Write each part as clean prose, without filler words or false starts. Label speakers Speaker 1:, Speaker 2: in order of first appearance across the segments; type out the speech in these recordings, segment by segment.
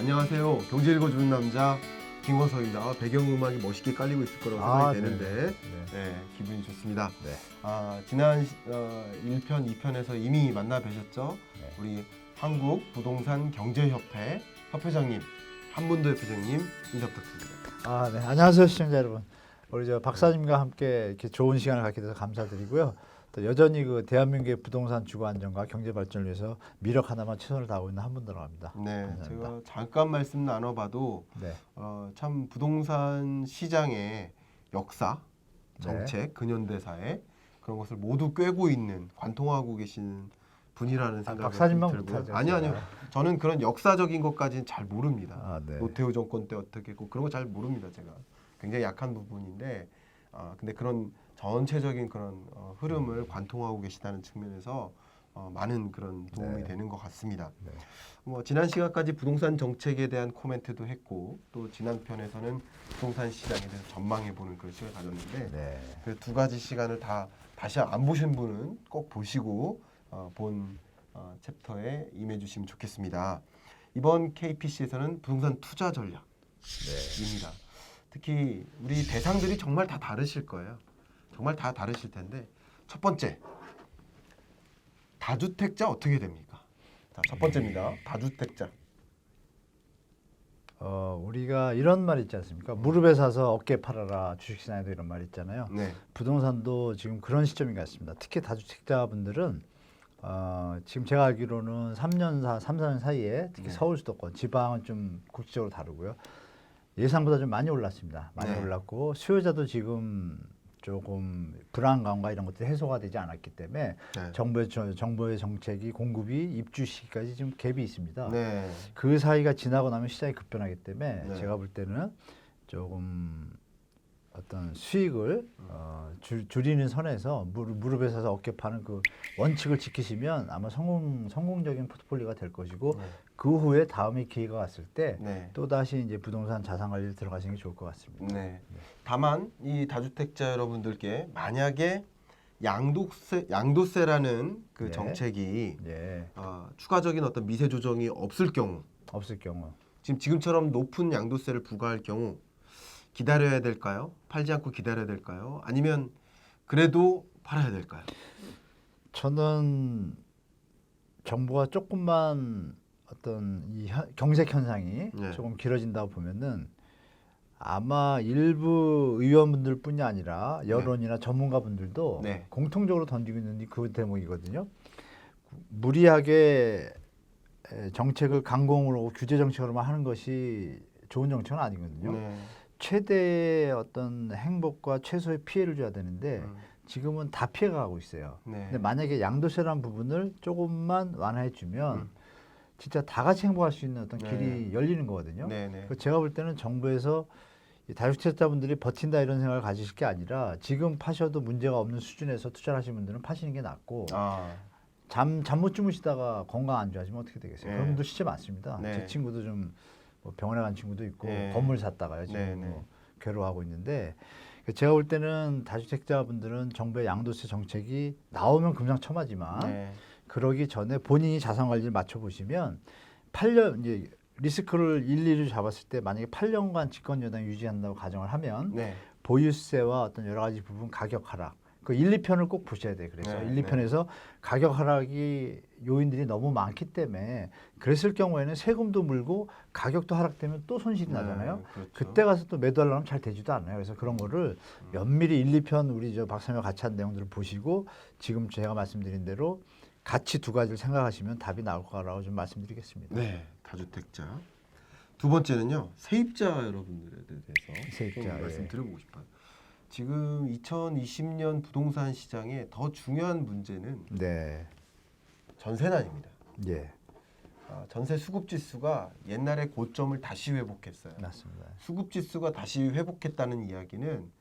Speaker 1: 안녕하세요. 경제 읽어주는 남자 김원석입니다. 배경음악이 멋있게 깔리고 있을 거라고 생각이 되는데 기분이 좋습니다.
Speaker 2: 네.
Speaker 1: 지난 1편, 2편에서 이미 만나 뵈셨죠?
Speaker 2: 네.
Speaker 1: 우리 한국부동산경제협회 협회장님, 한문도 협회장님 인사 부탁드립니다.
Speaker 2: 네. 안녕하세요, 시청자 여러분. 우리 박사님과 함께 이렇게 좋은 시간을 갖게 돼서 감사드리고요. 또 여전히 대한민국의 부동산 주거 안정과 경제 발전을 위해서 미력 하나만 최선을 다하고 있는 한문도라고 합니다.
Speaker 1: 네,
Speaker 2: 감사합니다.
Speaker 1: 제가 잠깐 말씀 나눠봐도
Speaker 2: 네.
Speaker 1: 참 부동산 시장의 역사, 정책, 근현대사에 그런 것을 모두 꿰고 있는, 관통하고 계시는 분이라는 생각이
Speaker 2: 박사님만
Speaker 1: 들고요.
Speaker 2: 못하죠.
Speaker 1: 아니요. 저는 그런 역사적인 것까지는 잘 모릅니다.
Speaker 2: 네.
Speaker 1: 노태우 정권 때 어떻게 했고 그런 거 잘 모릅니다. 제가 굉장히 약한 부분인데 근데 그런 전체적인 그런 흐름을 관통하고 계시다는 측면에서 많은 그런 도움이 되는 것 같습니다.
Speaker 2: 네.
Speaker 1: 지난 시간까지 부동산 정책에 대한 코멘트도 했고 또 지난 편에서는 부동산 시장에 대해서 전망해보는 그런 시간을 가졌는데 그 두 가지 시간을 다시 안 보신 분은 꼭 보시고 본 챕터에 임해주시면 좋겠습니다. 이번 KPC에서는 부동산 투자 전략입니다. 특히 우리 대상들이 정말 다 다르실 거예요. 정말 다 다르실 텐데 첫 번째, 다주택자 어떻게 됩니까? 자, 첫 번째입니다. 다주택자.
Speaker 2: 우리가 이런 말 있지 않습니까? 무릎에 사서 어깨 팔아라 주식시장에도 이런 말 있잖아요.
Speaker 1: 네.
Speaker 2: 부동산도 지금 그런 시점인 것 같습니다. 특히 다주택자분들은 지금 제가 알기로는 3, 4년 사이에 특히 서울 수도권, 지방은 좀 국지적으로 다르고요. 예상보다 좀 많이 올랐습니다. 많이 올랐고 수요자도 지금 조금 불안감과 이런 것들이 해소가 되지 않았기 때문에 정부의 정책이 공급이 입주 시기까지 지금 갭이 있습니다. 그 사이가 지나고 나면 시장이 급변하기 때문에 제가 볼 때는 조금 어떤 수익을 줄이는 선에서 무릎에 서서 어깨 파는 그 원칙을 지키시면 아마 성공적인 포트폴리오가 될 것이고 그 후에 다음에 기회가 왔을 때 또다시 이제 부동산 자산 관리를 들어가시는 게 좋을 것 같습니다.
Speaker 1: 다만 이 다주택자 여러분들께 만약에 양도세라는 그 정책이 추가적인 어떤 미세 조정이 없을 경우 지금처럼 높은 양도세를 부과할 경우 기다려야 될까요? 팔지 않고 기다려야 될까요? 아니면 그래도 팔아야 될까요?
Speaker 2: 저는 정부가 조금만 어떤 이 경색 현상이 조금 길어진다고 보면은 아마 일부 의원분들뿐이 아니라 여론이나 전문가분들도 공통적으로 던지고 있는 그 대목이거든요. 무리하게 정책을 강공으로 규제 정책으로만 하는 것이 좋은 정책은 아니거든요. 최대의 어떤 행복과 최소의 피해를 줘야 되는데 지금은 다 피해가고 있어요. 근데 만약에 양도세라는 부분을 조금만 완화해 주면 진짜 다 같이 행복할 수 있는 어떤 길이 열리는 거거든요. 제가 볼 때는 정부에서 다주택자분들이 버틴다 이런 생각을 가지실 게 아니라 지금 파셔도 문제가 없는 수준에서 투자를 하시는 분들은 파시는 게 낫고 잠 못 주무시다가 건강 안 좋아지면 어떻게 되겠어요? 그런 분들 진짜 많습니다. 제 친구도 좀 병원에 간 친구도 있고 건물 샀다가요 지금 괴로워하고 있는데 제가 볼 때는 다주택자분들은 정부의 양도세 정책이 나오면 금상첨화지만 그러기 전에 본인이 자산 관리를 맞춰보시면 8년 이제 리스크를 일일이 잡았을 때 만약에 8년간 집권 여당이 유지한다고 가정을 하면 보유세와 어떤 여러 가지 부분 가격 하락 그 1, 2편을 꼭 보셔야 돼요. 그래서 1, 2편에서 가격 하락이 요인들이 너무 많기 때문에 그랬을 경우에는 세금도 물고 가격도 하락되면 또 손실이 나잖아요. 그때 가서 또 매도하려면 잘 되지도 않아요. 그래서 그런 거를 면밀히 1, 2편 우리 박사님과 같이 한 내용들을 보시고 지금 제가 말씀드린 대로 같이 두 가지를 생각하시면 답이 나올 거라고 좀 말씀드리겠습니다.
Speaker 1: 다주택자. 두 번째는요. 세입자 여러분들에 대해서 말씀드려보고 싶어요. 지금 2020년 부동산 시장의 더 중요한 문제는 전세난입니다. 전세 수급 지수가 옛날의 고점을 다시 회복했어요.
Speaker 2: 맞습니다.
Speaker 1: 수급 지수가 다시 회복했다는 이야기는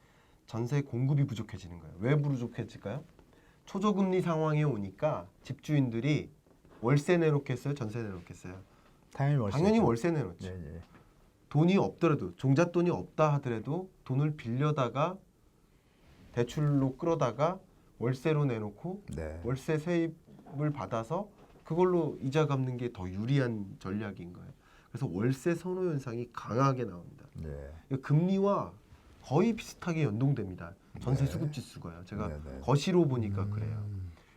Speaker 1: 전세 공급이 부족해지는 거예요. 왜 부족해질까요? 초저금리 상황에 오니까 집주인들이 월세 내놓겠어요? 전세 내놓겠어요? 당연히 월세 내놓죠. 돈이 없더라도 종잣돈이 없다 하더라도 돈을 빌려다가 대출로 끌어다가 월세로 내놓고 월세 세입을 받아서 그걸로 이자 갚는 게 더 유리한 전략인 거예요. 그래서 월세 선호 현상이 강하게 나옵니다.
Speaker 2: 네.
Speaker 1: 금리와 거의 비슷하게 연동됩니다. 전세
Speaker 2: 네.
Speaker 1: 수급 지수가요. 제가
Speaker 2: 네, 네.
Speaker 1: 거시로 보니까 그래요.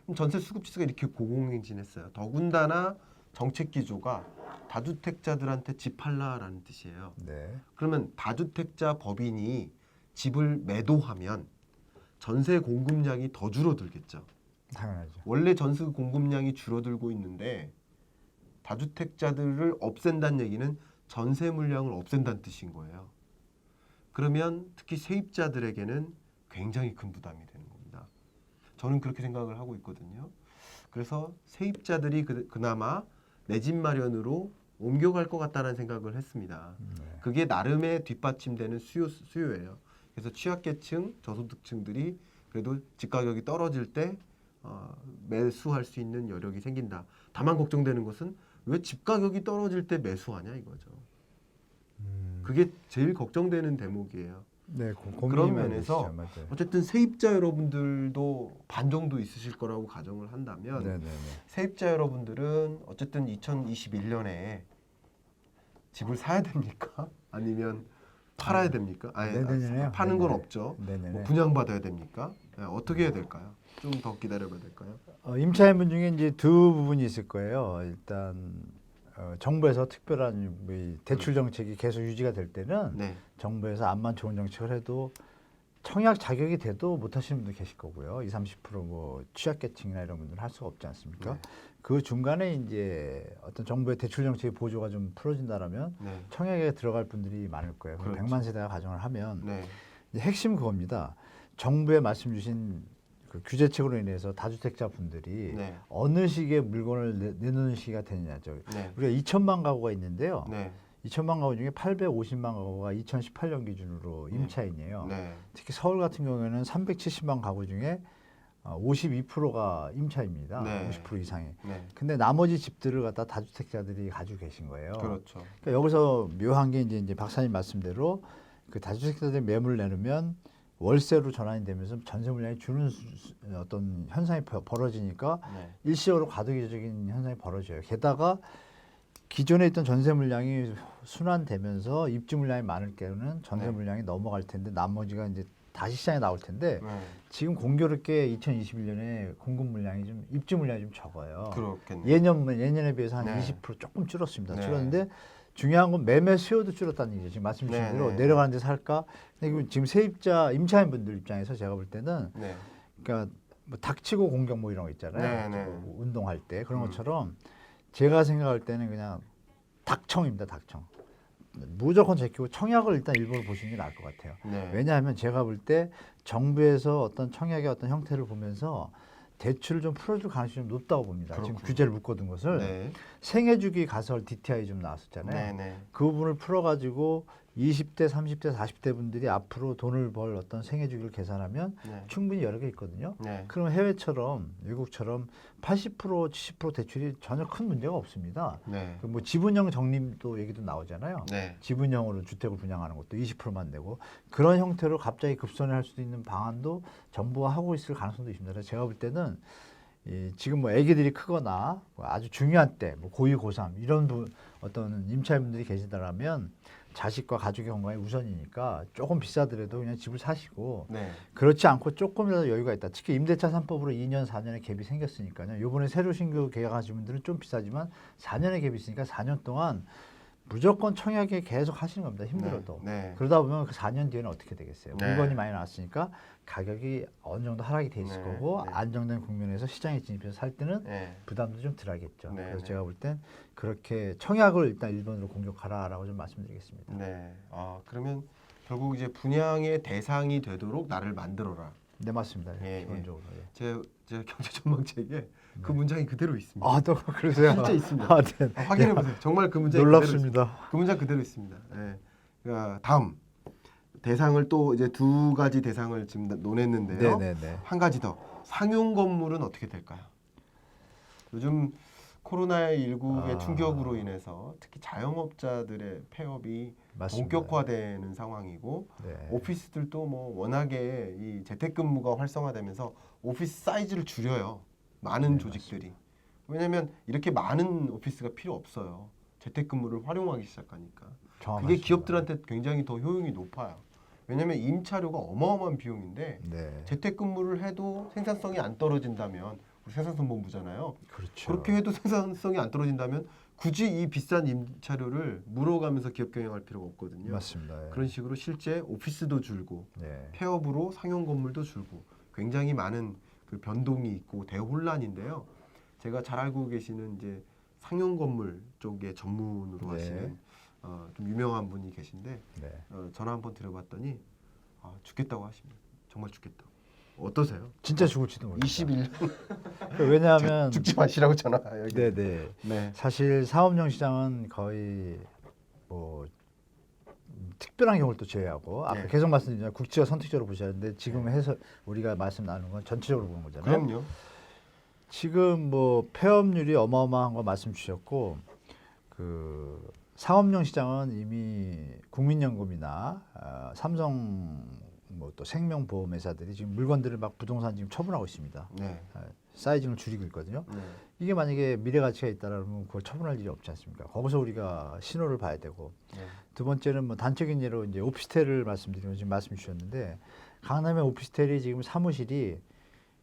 Speaker 1: 그럼 전세 수급 지수가 이렇게 고공행진했어요. 더군다나 정책 기조가 다주택자들한테 집 팔라라는 뜻이에요.
Speaker 2: 네.
Speaker 1: 그러면 다주택자 법인이 집을 매도하면 전세 공급량이 더 줄어들겠죠.
Speaker 2: 당연하죠.
Speaker 1: 원래 전세 공급량이 줄어들고 있는데 다주택자들을 없앤다는 얘기는 전세 물량을 없앤다는 뜻인 거예요. 그러면 특히 세입자들에게는 굉장히 큰 부담이 되는 겁니다. 저는 그렇게 생각을 하고 있거든요. 그래서 세입자들이 그나마 내 집 마련으로 옮겨갈 것 같다는 생각을 했습니다.
Speaker 2: 네.
Speaker 1: 그게 나름의 뒷받침되는 수요예요. 그래서 취약계층, 저소득층들이 그래도 집 가격이 떨어질 때 매수할 수 있는 여력이 생긴다. 다만 걱정되는 것은 왜 집 가격이 떨어질 때 매수하냐 이거죠. 그게 제일 걱정되는 대목이에요.
Speaker 2: 네,
Speaker 1: 그런 면에서
Speaker 2: 있으시죠. 맞아요.
Speaker 1: 어쨌든 세입자 여러분들도 반 정도 있으실 거라고 가정을 한다면
Speaker 2: 네, 네, 네.
Speaker 1: 세입자 여러분들은 어쨌든 2021년에 집을 사야 됩니까? 아니면 팔아야 됩니까? 아니,
Speaker 2: 내년에요?
Speaker 1: 파는 건
Speaker 2: 네네.
Speaker 1: 없죠.
Speaker 2: 네네네.
Speaker 1: 뭐 분양받아야 됩니까? 네, 어떻게 해야 될까요? 좀 더 기다려봐야 될까요?
Speaker 2: 임차인분 중에 이제 두 부분이 있을 거예요. 일단 정부에서 특별한 이 대출 정책이 계속 유지가 될 때는
Speaker 1: 네,
Speaker 2: 정부에서 암만 좋은 정책을 해도 청약 자격이 돼도 못 하시는 분들 계실 거고요. 20-30%뭐 취약계층이나 이런 분들은 할 수가 없지 않습니까?
Speaker 1: 네.
Speaker 2: 그 중간에 이제 어떤 정부의 대출 정책의 보조가 좀 풀어진다라면
Speaker 1: 네,
Speaker 2: 청약에 들어갈 분들이 많을 거예요.
Speaker 1: 그렇죠.
Speaker 2: 100만 세대가 가정을 하면
Speaker 1: 네,
Speaker 2: 이제 핵심 그겁니다. 정부의 말씀 주신 그 규제책으로 인해서 다주택자 분들이
Speaker 1: 네,
Speaker 2: 어느 시기에 물건을 내놓는 시기가 되느냐죠.
Speaker 1: 네,
Speaker 2: 우리가 2천만 가구가 있는데요.
Speaker 1: 네,
Speaker 2: 2천만 가구 중에 850만 가구가 2018년 기준으로 임차인이에요.
Speaker 1: 네,
Speaker 2: 특히 서울 같은 경우에는 370만 가구 중에 52%가 임차입니다.
Speaker 1: 네.
Speaker 2: 50% 이상이.
Speaker 1: 네,
Speaker 2: 근데 나머지 집들을 갖다 다주택자들이 가지고 계신 거예요.
Speaker 1: 그렇죠.
Speaker 2: 그러니까 여기서 묘한 게 이제 박사님 말씀대로 그 다주택자들이 매물을 내놓으면 월세로 전환이 되면서 전세 물량이 주는 어떤 현상이 벌어지니까
Speaker 1: 네,
Speaker 2: 일시적으로 과도기적인 현상이 벌어져요. 게다가 기존에 있던 전세 물량이 순환되면서 입주 물량이 많을 경우는 전세
Speaker 1: 네.
Speaker 2: 물량이 넘어갈 텐데 나머지가 이제 다시 시장에 나올 텐데
Speaker 1: 네.
Speaker 2: 지금 공교롭게 2021년에 공급 물량이 좀 입주 물량이 좀 적어요.
Speaker 1: 그렇겠네요.
Speaker 2: 예년에 비해서 한
Speaker 1: 네.
Speaker 2: 20% 조금 줄었습니다.
Speaker 1: 네.
Speaker 2: 줄었는데 중요한 건 매매 수요도 줄었다는 얘기죠. 지금 말씀 주신
Speaker 1: 네,
Speaker 2: 대로
Speaker 1: 네.
Speaker 2: 내려가는 데 살까? 근데 지금 세입자 임차인분들 입장에서 제가 볼 때는
Speaker 1: 네,
Speaker 2: 그러니까 뭐 닥치고 공격 뭐 이런 거 있잖아요.
Speaker 1: 네, 네.
Speaker 2: 뭐 운동할 때 그런
Speaker 1: 음.
Speaker 2: 것처럼 제가 생각할 때는 그냥 닥청입니다. 닥청. 무조건 제끼고 청약을 일단 일부러 보시는 게 나을 것 같아요.
Speaker 1: 네.
Speaker 2: 왜냐하면 제가 볼 때 정부에서 어떤 청약의 어떤 형태를 보면서 대출을 좀 풀어줄 가능성이 좀 높다고 봅니다. 지금
Speaker 1: 그렇군요.
Speaker 2: 규제를 묶어둔 것을
Speaker 1: 네,
Speaker 2: 생애주기 가설 DTI 좀 나왔었잖아요.
Speaker 1: 네, 네,
Speaker 2: 그 부분을 풀어가지고 20대, 30대, 40대 분들이 앞으로 돈을 벌 어떤 생애주기를 계산하면
Speaker 1: 네,
Speaker 2: 충분히 여러 개 있거든요.
Speaker 1: 네,
Speaker 2: 그럼 해외처럼 외국처럼 80%, 70% 대출이 전혀 큰 문제가 없습니다.
Speaker 1: 네,
Speaker 2: 그 뭐 지분형 적립도 얘기도 나오잖아요.
Speaker 1: 네,
Speaker 2: 지분형으로 주택을 분양하는 것도 20%만 내고 그런 형태로 갑자기 급선회할 수도 있는 방안도 정부가 하고 있을 가능성도 있습니다. 그래서 제가 볼 때는 지금 뭐 아기들이 크거나 뭐 아주 중요한 때, 뭐 고2, 고3 이런 어떤 임차인분들이 계시다라면 자식과 가족의 건강이 우선이니까 조금 비싸더라도 그냥 집을 사시고
Speaker 1: 네,
Speaker 2: 그렇지 않고 조금이라도 여유가 있다. 특히 임대차 3법으로 2년, 4년의 갭이 생겼으니까요. 이번에 새로 신규 계약하신 분들은 좀 비싸지만 4년의 갭이 있으니까 4년 동안 무조건 청약에 계속 하시는 겁니다. 힘들어도.
Speaker 1: 네,
Speaker 2: 그러다 보면 그 4년 뒤에는 어떻게 되겠어요?
Speaker 1: 네.
Speaker 2: 물건이 많이 나왔으니까 가격이 어느 정도 하락이 돼 있을
Speaker 1: 네,
Speaker 2: 거고
Speaker 1: 네.
Speaker 2: 안정된 국면에서 시장에 진입해서 살 때는
Speaker 1: 네,
Speaker 2: 부담도 좀 덜하겠죠.
Speaker 1: 네,
Speaker 2: 그래서
Speaker 1: 네.
Speaker 2: 제가 볼 땐 그렇게 청약을 일단 1번으로 공격하라라고 좀 말씀드리겠습니다.
Speaker 1: 네. 아, 그러면 결국 이제 분양의 대상이 되도록 나를 만들어라.
Speaker 2: 네, 맞습니다.
Speaker 1: 예,
Speaker 2: 기본적으로. 예.
Speaker 1: 제 경제 전망책에 그 문장이 그대로 있습니다.
Speaker 2: 아, 또 그러세요?
Speaker 1: 진짜 있습니다.
Speaker 2: 아, 네.
Speaker 1: 확인해 보세요. 정말 그 문장이 그대로 있습니다.
Speaker 2: 놀랍습니다.
Speaker 1: 그 문장 그대로 있습니다. 예. 그러니까 다음 대상을 또 이제 두 가지 대상을 지금 논했는데요.
Speaker 2: 네네네.
Speaker 1: 한 가지 더 상용 건물은 어떻게 될까요? 요즘 코로나19의 충격으로 인해서 특히 자영업자들의 폐업이
Speaker 2: 맞습니다.
Speaker 1: 본격화되는 상황이고
Speaker 2: 네.
Speaker 1: 오피스들도 뭐 워낙에 이 재택근무가 활성화되면서 오피스 사이즈를 줄여요. 많은
Speaker 2: 네,
Speaker 1: 조직들이. 왜냐하면 이렇게 많은 오피스가 필요 없어요. 재택근무를 활용하기 시작하니까 그게
Speaker 2: 정확하십니다.
Speaker 1: 기업들한테 굉장히 더 효용이 높아요. 왜냐하면 임차료가 어마어마한 비용인데
Speaker 2: 네.
Speaker 1: 재택근무를 해도 생산성이 안 떨어진다면 우리 생산성본부잖아요.
Speaker 2: 그렇죠.
Speaker 1: 그렇게 해도 생산성이 안 떨어진다면 굳이 이 비싼 임차료를 물어가면서 기업 경영할 필요가 없거든요.
Speaker 2: 맞습니다. 예.
Speaker 1: 그런 식으로 실제 오피스도 줄고
Speaker 2: 네.
Speaker 1: 폐업으로 상용 건물도 줄고 굉장히 많은 그 변동이 있고 대혼란인데요. 제가 잘 알고 계시는 이제 상용 건물 쪽에 전문으로
Speaker 2: 네.
Speaker 1: 하시는 좀 유명한 분이 계신데
Speaker 2: 네.
Speaker 1: 전화 한번 드려봤더니 죽겠다고 하십니다. 정말 죽겠다고. 어떠세요?
Speaker 2: 진짜 죽을지도 모릅니다.
Speaker 1: 21년
Speaker 2: 왜냐하면
Speaker 1: 죽지 마시라고 전화 여기.
Speaker 2: 네네.
Speaker 1: 네.
Speaker 2: 사실 사업용 시장은 거의 뭐 특별한 경우를 또 제외하고 아까
Speaker 1: 네.
Speaker 2: 계속 말씀드리지만 국지와 선택적으로 보셔야 하는데 지금 해서 우리가 말씀 나누는 건 전체적으로 보는 거잖아요.
Speaker 1: 그럼요.
Speaker 2: 지금 뭐 폐업률이 어마어마한 거 말씀 주셨고 그 상업용 시장은 이미 국민연금이나 삼성 뭐 또 생명보험회사들이 지금 물건들을 막 부동산 지금 처분하고 있습니다.
Speaker 1: 네.
Speaker 2: 사이징을 줄이고 있거든요.
Speaker 1: 네.
Speaker 2: 이게 만약에 미래 가치가 있다라면 그걸 처분할 일이 없지 않습니까? 거기서 우리가 신호를 봐야 되고
Speaker 1: 네.
Speaker 2: 두 번째는 뭐 단적인 예로 이제 오피스텔을 말씀드리면 지금 말씀 주셨는데 강남의 오피스텔이 지금 사무실이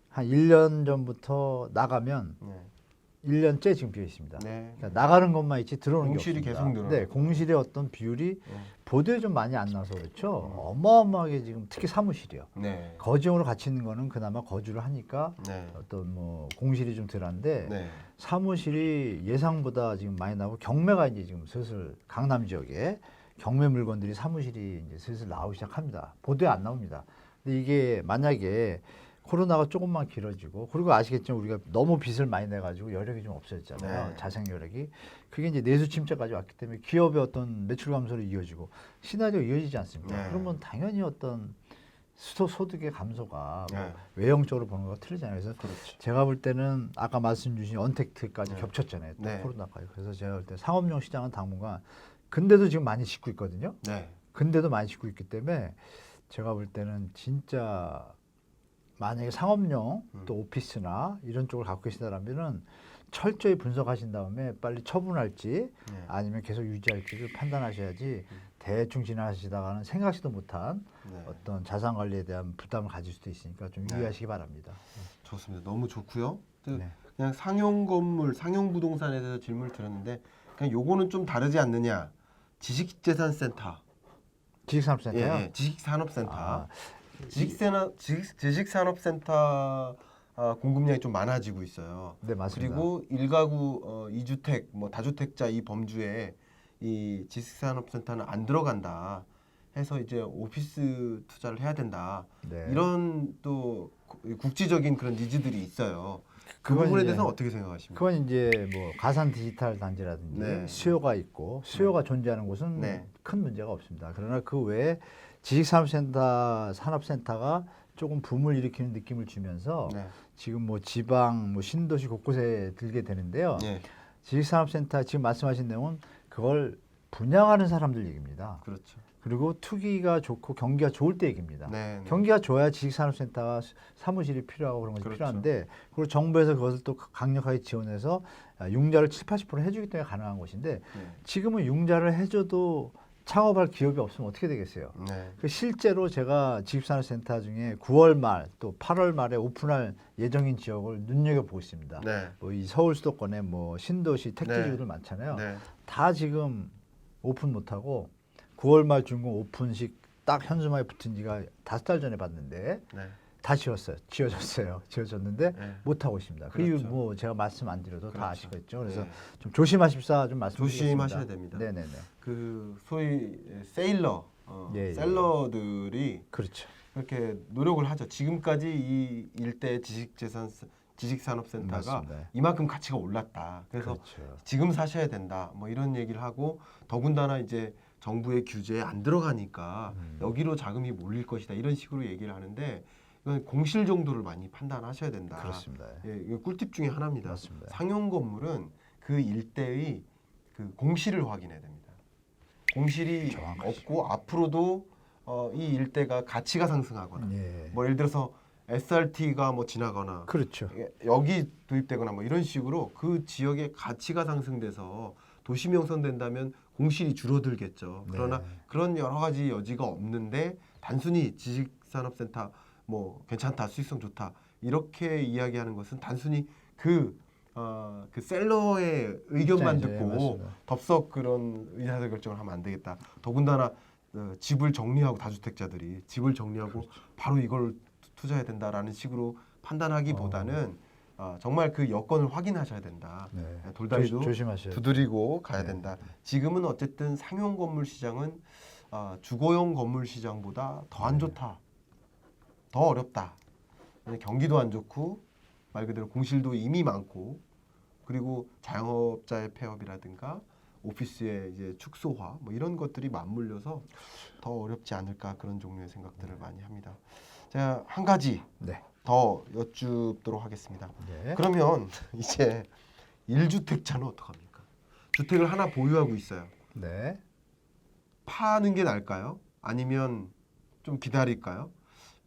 Speaker 2: 한 1년 전부터 나가면
Speaker 1: 네.
Speaker 2: 1년째 지금 비어 있습니다.
Speaker 1: 네.
Speaker 2: 그러니까 나가는 것만 있지 들어오는
Speaker 1: 공실이
Speaker 2: 게 없습니다.
Speaker 1: 계속 늘어나요.
Speaker 2: 네, 공실의 어떤 비율이
Speaker 1: 네.
Speaker 2: 보도에 좀 많이 안 나서 그렇죠. 어마어마하게 지금 특히 사무실이요.
Speaker 1: 네.
Speaker 2: 거지용으로 같이 있는 거는 그나마 거주를 하니까
Speaker 1: 네.
Speaker 2: 어떤 뭐 공실이 좀 덜한데
Speaker 1: 네.
Speaker 2: 사무실이 예상보다 지금 많이 나오고 경매가 이제 지금 슬슬 강남 지역에 경매 물건들이 사무실이 이제 슬슬 나오기 시작합니다. 보도에 안 나옵니다. 근데 이게 만약에 코로나가 조금만 길어지고 그리고 아시겠지만 우리가 너무 빚을 많이 내가지고 여력이 좀 없어졌잖아요.
Speaker 1: 네.
Speaker 2: 자생 여력이 그게 이제 내수 침체까지 왔기 때문에 기업의 어떤 매출 감소로 이어지고 시나리오가 이어지지 않습니까?
Speaker 1: 네.
Speaker 2: 그러면 당연히 어떤 소득의 감소가 뭐
Speaker 1: 네.
Speaker 2: 외형적으로 보는 거가 틀리잖아요. 그래서
Speaker 1: 그렇죠.
Speaker 2: 제가 볼 때는 아까 말씀 주신 언택트까지
Speaker 1: 네.
Speaker 2: 겹쳤잖아요. 또
Speaker 1: 네.
Speaker 2: 코로나까지. 그래서 제가 볼 때 상업용 시장은 당분간 근데도 지금 많이 짓고 있거든요.
Speaker 1: 네.
Speaker 2: 근데도 많이 짓고 있기 때문에 제가 볼 때는 진짜 만약에 상업용 또 오피스나 이런 쪽을 갖고 계신다면은 철저히 분석하신 다음에 빨리 처분할지
Speaker 1: 네.
Speaker 2: 아니면 계속 유지할지를 판단하셔야지 대충 지나가시다가는 생각지도 못한
Speaker 1: 네.
Speaker 2: 어떤 자산 관리에 대한 부담을 가질 수도 있으니까 좀
Speaker 1: 네.
Speaker 2: 유의하시기 바랍니다.
Speaker 1: 좋습니다. 너무 좋고요.
Speaker 2: 네.
Speaker 1: 그냥 상용 건물, 상용 부동산에 대해서 질문을 드렸는데 그냥 요거는 좀 다르지 않느냐? 지식재산센터.
Speaker 2: 지식산업센터요?
Speaker 1: 예, 예. 지식산업센터.
Speaker 2: 아,
Speaker 1: 지식산업센터 공급량이 좀 많아지고 있어요.
Speaker 2: 네, 맞습니다.
Speaker 1: 그리고 일가구 2주택, 뭐 다주택자 이 범주에 이 지식산업센터는 안 들어간다. 해서 이제 오피스 투자를 해야 된다.
Speaker 2: 네.
Speaker 1: 이런 또 국지적인 그런 니즈들이 있어요. 그
Speaker 2: 그건
Speaker 1: 부분에
Speaker 2: 이제-
Speaker 1: 대해서는 어떻게 생각하십니까?
Speaker 2: 그건 이제 뭐 가상 디지털 단지라든지
Speaker 1: 네.
Speaker 2: 수요가 있고 수요가 존재하는 곳은
Speaker 1: 네.
Speaker 2: 큰 문제가 없습니다. 그러나 그 외에 산업센터가 조금 붐을 일으키는 느낌을 주면서
Speaker 1: 네.
Speaker 2: 지금 뭐 지방, 뭐 신도시 곳곳에 들게 되는데요.
Speaker 1: 네.
Speaker 2: 지식산업센터 지금 말씀하신 내용은 그걸 분양하는 사람들 얘기입니다.
Speaker 1: 그렇죠.
Speaker 2: 그리고 투기가 좋고 경기가 좋을 때 얘기입니다.
Speaker 1: 네. 네.
Speaker 2: 경기가 좋아야 지식산업센터가 사무실이 필요하고 그런 것이
Speaker 1: 그렇죠.
Speaker 2: 필요한데 그리고 정부에서 그것을 또 강력하게 지원해서 융자를 70~80% 해주기 때문에 가능한 것인데
Speaker 1: 네.
Speaker 2: 지금은 융자를 해줘도 창업할 기업이 없으면 어떻게 되겠어요?
Speaker 1: 네.
Speaker 2: 그 실제로 제가 지식산업센터 중에 9월 말 또 8월 말에 오픈할 예정인 지역을 눈여겨보고 있습니다.
Speaker 1: 네.
Speaker 2: 뭐 이 서울 수도권에 뭐 신도시 택지지구들 많잖아요.
Speaker 1: 네.
Speaker 2: 다 지금 오픈 못하고 9월 말 준공 오픈식 딱 현수막에 붙은 지가 5달 전에 봤는데
Speaker 1: 네.
Speaker 2: 다 지어졌는데
Speaker 1: 네.
Speaker 2: 못 하고 있습니다. 그
Speaker 1: 그렇죠.
Speaker 2: 이유 뭐 제가 말씀 안 드려도 다
Speaker 1: 그렇죠.
Speaker 2: 아시겠죠. 그래서
Speaker 1: 네.
Speaker 2: 좀 조심하십사 좀 말씀드리겠습니다.
Speaker 1: 조심하셔야 됩니다.
Speaker 2: 네네네.
Speaker 1: 그 소위 세일러,
Speaker 2: 예, 예.
Speaker 1: 셀러들이
Speaker 2: 그렇죠.
Speaker 1: 그렇게 노력을 하죠. 지금까지 이 일대 지식산업센터가
Speaker 2: 맞습니다.
Speaker 1: 이만큼 가치가 올랐다. 그래서
Speaker 2: 그렇죠.
Speaker 1: 지금 사셔야 된다. 뭐 이런 얘기를 하고 더군다나 이제 정부의 규제에 안 들어가니까 여기로 자금이 몰릴 것이다. 이런 식으로 얘기를 하는데 이건 공실 정도를 많이 판단하셔야 된다.
Speaker 2: 그렇습니다.
Speaker 1: 예, 이거 꿀팁 중에 하나입니다.
Speaker 2: 맞습니다.
Speaker 1: 상용 건물은 그 일대의 그 공실을 확인해야 됩니다. 공실이
Speaker 2: 정확하시죠.
Speaker 1: 없고 앞으로도 이 일대가 가치가 상승하거나
Speaker 2: 예.
Speaker 1: 뭐 예를 들어서 SRT가 뭐 지나거나
Speaker 2: 그렇죠.
Speaker 1: 여기 도입되거나 뭐 이런 식으로 그 지역의 가치가 상승돼서 도심이 형성된다면 공실이 줄어들겠죠. 그러나
Speaker 2: 네.
Speaker 1: 그런 여러 가지 여지가 없는데 단순히 지식산업센터 뭐 괜찮다, 수익성 좋다 이렇게 이야기하는 것은 단순히 그 셀러의 의견만
Speaker 2: 입장이죠.
Speaker 1: 듣고
Speaker 2: 예, 맞습니다.
Speaker 1: 덥석 그런 의사결정을 하면 안 되겠다. 더군다나 집을 정리하고 다주택자들이 집을 정리하고 바로 이걸 투자해야 된다라는 식으로 판단하기보다는 정말 그 여건을 확인하셔야 된다.
Speaker 2: 네.
Speaker 1: 돌다리도
Speaker 2: 조심하셔야
Speaker 1: 두드리고 가야
Speaker 2: 네.
Speaker 1: 된다. 지금은 어쨌든 상용 건물 시장은 주거용 건물 시장보다 더 안 좋다. 더 어렵다. 경기도 안 좋고 말 그대로 공실도 이미 많고 그리고 자영업자의 폐업이라든가 오피스의 이제 축소화 뭐 이런 것들이 맞물려서 더 어렵지 않을까 그런 종류의 생각들을 많이 합니다. 제가 한 가지
Speaker 2: 네.
Speaker 1: 더 여쭙도록 하겠습니다.
Speaker 2: 네.
Speaker 1: 그러면 이제 1주택자는 어떡합니까? 주택을 하나 보유하고 있어요.
Speaker 2: 네.
Speaker 1: 파는 게 나을까요? 아니면 좀 기다릴까요?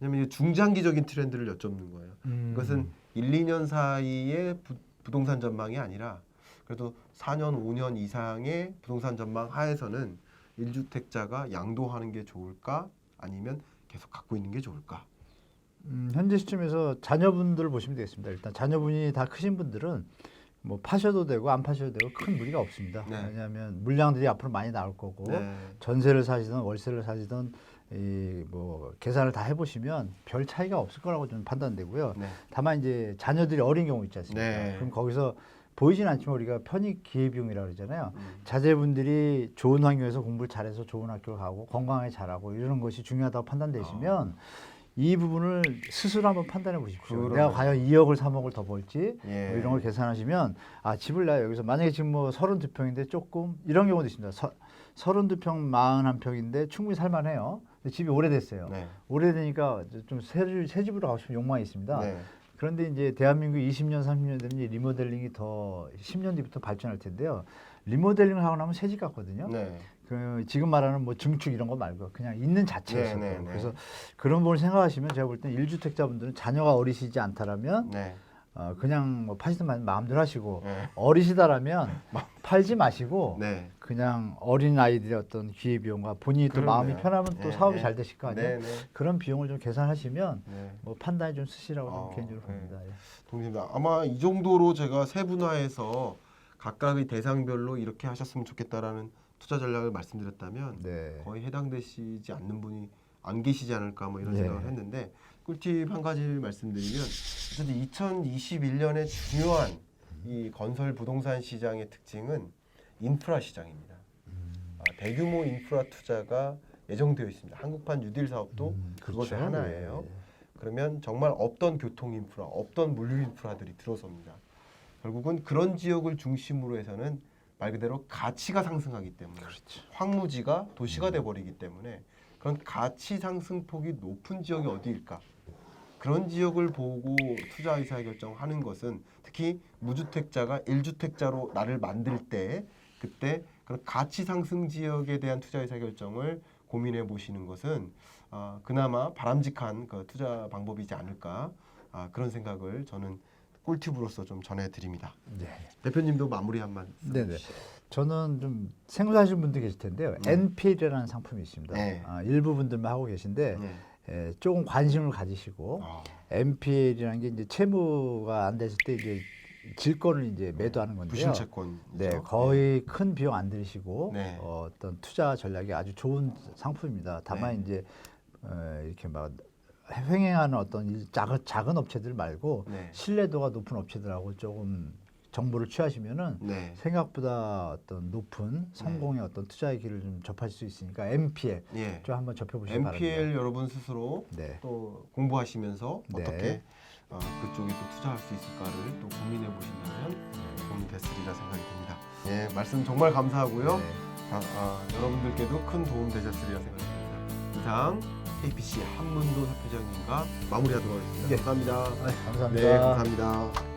Speaker 1: 왜냐하면 이게 중장기적인 트렌드를 여쭙는 거예요. 이것은 1, 2년 사이의 부동산 전망이 아니라 그래도 4년, 5년 이상의 부동산 전망 하에서는 1주택자가 양도하는 게 좋을까? 아니면 계속 갖고 있는 게 좋을까?
Speaker 2: 현재 시점에서 자녀분들을 보시면 되겠습니다. 일단 자녀분이 다 크신 분들은 뭐 파셔도 되고 안 파셔도 되고 큰 무리가 없습니다.
Speaker 1: 네.
Speaker 2: 왜냐하면 물량들이 앞으로 많이 나올 거고
Speaker 1: 네.
Speaker 2: 전세를 사시든 월세를 사시든 이 뭐 계산을 다 해보시면 별 차이가 없을 거라고 저는 판단되고요.
Speaker 1: 네.
Speaker 2: 다만 이제 자녀들이 어린 경우 있지 않습니까?
Speaker 1: 네.
Speaker 2: 그럼 거기서 보이진 않지만 우리가 편익 기회비용이라고 그러잖아요. 자제분들이 좋은 환경에서 공부를 잘해서 좋은 학교를 가고 건강하게 자라고 이러는 것이 중요하다고 판단되시면 이 부분을 스스로 한번 판단해 보십시오.
Speaker 1: 그러네요.
Speaker 2: 내가 과연 2억을 3억을 더 벌지
Speaker 1: 예.
Speaker 2: 뭐 이런 걸 계산하시면 집을 내가 여기서 만약에 지금 뭐 32평인데 조금 이런 경우도 있습니다. 32평 41평인데 충분히 살만해요. 근데 집이 오래됐어요.
Speaker 1: 네.
Speaker 2: 오래되니까 좀 새 집으로 가고 싶은 욕망이 있습니다.
Speaker 1: 네.
Speaker 2: 그런데 이제 대한민국 20년, 30년 되면 이제 리모델링이 더 10년 뒤부터 발전할 텐데요. 리모델링을 하고 나면 새 집 같거든요.
Speaker 1: 네.
Speaker 2: 그 지금 말하는 뭐 증축 이런 거 말고 그냥 있는 자체에서
Speaker 1: 네, 네, 네.
Speaker 2: 그래서 그런 부분을 생각하시면 제가 볼 때는 1주택자분들은 자녀가 어리시지 않다라면
Speaker 1: 네.
Speaker 2: 그냥 뭐 파시든 마음대로 하시고
Speaker 1: 네.
Speaker 2: 어리시다라면 팔지 마시고
Speaker 1: 네.
Speaker 2: 그냥 어린 아이들의 어떤 기회비용과 본인이 또
Speaker 1: 그러네요.
Speaker 2: 마음이 편하면 또
Speaker 1: 네,
Speaker 2: 사업이
Speaker 1: 네.
Speaker 2: 잘 되실 거 아니에요.
Speaker 1: 네, 네.
Speaker 2: 그런 비용을 좀 계산하시면
Speaker 1: 네.
Speaker 2: 뭐 판단에 좀 쓰시라고 저는 개인적으로
Speaker 1: 네.
Speaker 2: 봅니다. 예.
Speaker 1: 동의합니다. 아마 이 정도로 제가 세분화해서 각각의 대상별로 이렇게 하셨으면 좋겠다라는 투자 전략을 말씀드렸다면
Speaker 2: 네.
Speaker 1: 거의 해당되시지 않는 분이 안 계시지 않을까 뭐 이런
Speaker 2: 네.
Speaker 1: 생각을 했는데 꿀팁 한 가지를 말씀드리면 어쨌든 2021년에 중요한 이 건설 부동산 시장의 특징은 인프라 시장입니다. 대규모 인프라 투자가 예정되어 있습니다. 한국판 뉴딜 사업도 그것의
Speaker 2: 그렇죠.
Speaker 1: 하나예요.
Speaker 2: 예.
Speaker 1: 그러면 정말 없던 교통 인프라, 없던 물류 인프라들이 들어섭니다. 결국은 그런 지역을 중심으로 해서는 말 그대로 가치가 상승하기 때문에
Speaker 2: 그렇죠.
Speaker 1: 황무지가 도시가 돼버리기 때문에 그런 가치 상승폭이 높은 지역이 어디일까? 그런 지역을 보고 투자 의사 결정하는 것은 특히 무주택자가 1주택자로 나를 만들 때 그때 그런 가치 상승 지역에 대한 투자 의사 결정을 고민해 보시는 것은 그나마 바람직한 그 투자 방법이지 않을까 그런 생각을 저는 꿀팁으로서 좀 전해드립니다.
Speaker 2: 네.
Speaker 1: 대표님도 마무리 한 말씀.
Speaker 2: 네네. 저는 좀 생소하신 분들 계실 텐데요. NPL이라는 상품이 있습니다.
Speaker 1: 네.
Speaker 2: 일부 분들만 하고 계신데
Speaker 1: 네.
Speaker 2: 조금 관심을 가지시고 NPL이라는 게 이제 채무가 안 됐을 때 이제 질권을 이제 매도하는 건데요.
Speaker 1: 부실채권.
Speaker 2: 네, 거의 큰 비용 안 들이시고
Speaker 1: 네.
Speaker 2: 어떤 투자 전략이 아주 좋은 상품입니다. 다만
Speaker 1: 네.
Speaker 2: 이제 이렇게 막 횡행하는 어떤 작은 업체들 말고
Speaker 1: 네.
Speaker 2: 신뢰도가 높은 업체들하고 조금 정보를 취하시면은
Speaker 1: 네.
Speaker 2: 생각보다 어떤 높은 성공의 어떤 투자의 길을 좀 접하실 수 있으니까 NPL
Speaker 1: 예.
Speaker 2: 좀 한번 접해보시기
Speaker 1: NPL
Speaker 2: 바랍니다.
Speaker 1: 여러분 스스로
Speaker 2: 네.
Speaker 1: 또 공부하시면서
Speaker 2: 네.
Speaker 1: 어떻게 그쪽에 또 투자할 수 있을까를 또 고민해 보신다면 도움이 됐으리라 생각이 듭니다. 예, 말씀 정말 감사하고요.
Speaker 2: 네.
Speaker 1: 여러분들께도 큰 도움 되셨으리라 생각이 듭니다. 이상 KPC 한문도 협회장님과 마무리하도록 하겠습니다.
Speaker 2: 네.
Speaker 1: 감사합니다.
Speaker 2: 감사합니다.
Speaker 1: 네, 감사합니다.